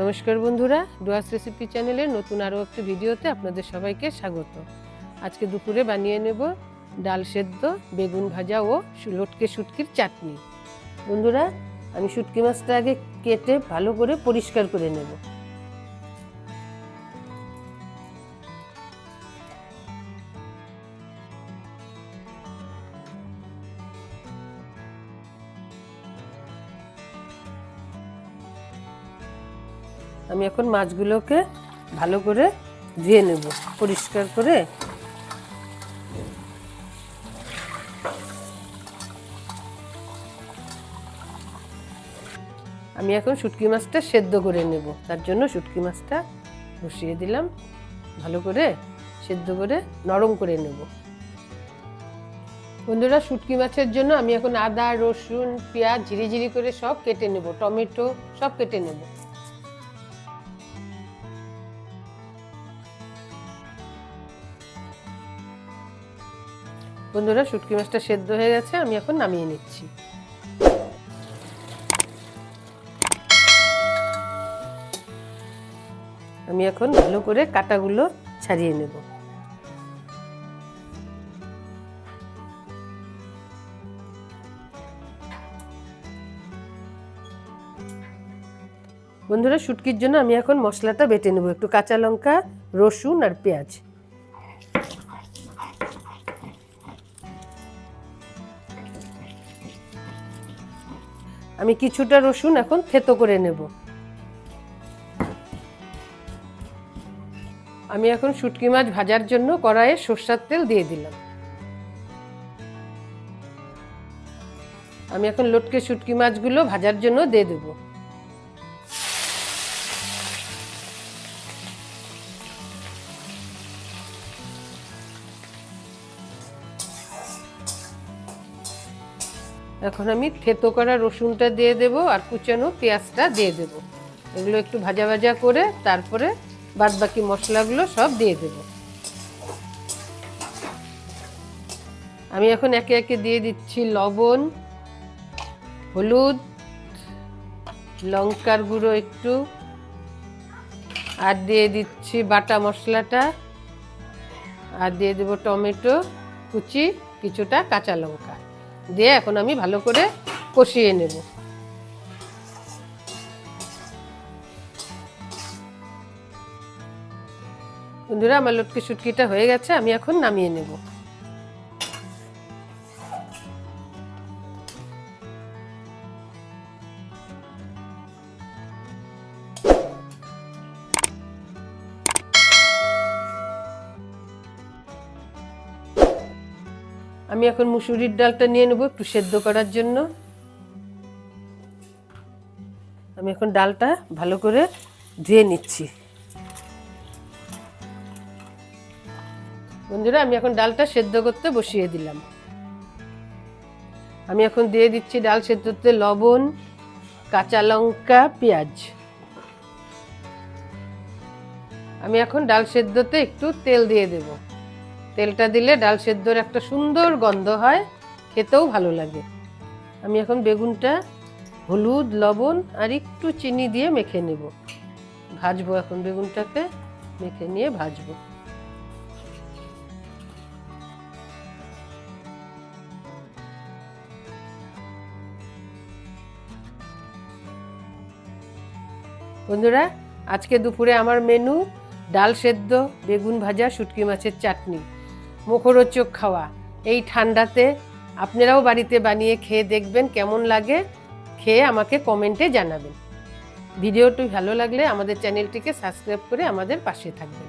নমস্কার বন্ধুরা, ডুয়াস রেসিপি চ্যানেলের নতুন আরও একটি ভিডিওতে আপনাদের সবাইকে স্বাগত। আজকে দুপুরে বানিয়ে নেব ডাল সেদ্ধ, বেগুন ভাজা ও লটকে শুটকির চাটনি। বন্ধুরা, আমি শুটকি মাছটা আগে কেটে ভালো করে পরিষ্কার করে নেব। আমি এখন মাছগুলোকে ভালো করে ধুয়ে নেব পরিষ্কার করে। আমি এখন শুটকি মাছটা সেদ্ধ করে নেব, তার জন্য শুটকি মাছটা বসিয়ে দিলাম। ভালো করে সেদ্ধ করে নরম করে নেব। বন্ধুরা, শুটকি মাছের জন্য আমি এখন আদা, রসুন, পেঁয়াজ ঝিরিঝিরি করে সব কেটে নেব, টমেটো সব কেটে নেব। বন্ধুরা, শুটকি মাছটা সেদ্ধ হয়ে গেছে, আমি এখন নামিয়ে নিচ্ছি। আমি এখন ভালো করে কাঁটাগুলো ছাড়িয়ে নেব। বন্ধুরা, শুটকির জন্য আমি এখন মশলাটা বেটে নেব। একটু কাঁচা লঙ্কা, রসুন আর পেঁয়াজ। আমি কিছুটা রসুন এখন থেতো করে নেব। আমি এখন শুটকি মাছ ভাজার জন্য কড়াইয়ে সরষের তেল দিয়ে দিলাম। আমি এখন লটকে শুটকি মাছগুলো ভাজার জন্য দিয়ে দেব। এখন আমি থেতো করা রসুনটা দিয়ে দেব আর কুচানো পেঁয়াজটা দিয়ে দেব। এগুলো একটু ভাজা ভাজা করে তারপরে বাদবাকি মশলাগুলো সব দিয়ে দেব। আমি এখন একে একে দিয়ে দিচ্ছি লবণ, হলুদ, লঙ্কার গুঁড়ো একটু, আর দিয়ে দিচ্ছি বাটা মশলাটা, আর দিয়ে দেব টমেটো কুচি, কিছুটা কাঁচা লঙ্কা দিয়ে এখন আমি ভালো করে কষিয়ে নেব। বন্ধুরা, আমার লটকে শুটকিটা হয়ে গেছে, আমি এখন নামিয়ে নেব। আমি এখন মুসুরির ডালটা নিয়ে নেব একটু সেদ্ধ করার জন্য। আমি এখন ডালটা ভালো করে ধুয়ে নিচ্ছি। বন্ধুরা, আমি এখন ডালটা সেদ্ধ করতে বসিয়ে দিলাম। আমি এখন দিয়ে দিচ্ছি ডাল সেদ্ধতে লবণ, কাঁচা লঙ্কা, পেঁয়াজ। আমি এখন ডাল সেদ্ধতে একটু তেল দিয়ে দেব। তেলটা দিলে ডাল সেদ্ধর একটা সুন্দর গন্ধ হয়, খেতেও ভালো লাগে। আমি এখন বেগুনটা হলুদ, লবণ আর একটু চিনি দিয়ে মেখে নেব। ভাজবো এখন বেগুনটাকে, মেখে নিয়ে ভাজবো। বন্ধুরা, আজকে দুপুরে আমার মেনু ডাল সেদ্ধ, বেগুন ভাজা, শুটকি মাছের চাটনি। মুখরোচক খাওয়া। এই ঠান্ডাতে আপনারাও বাড়িতে বানিয়ে খেয়ে দেখবেন কেমন লাগে, খেয়ে আমাকে কমেন্টে জানাবেন। ভিডিওটি ভালো লাগলে আমাদের চ্যানেলটিকে সাবস্ক্রাইব করে আমাদের পাশে থাকবেন।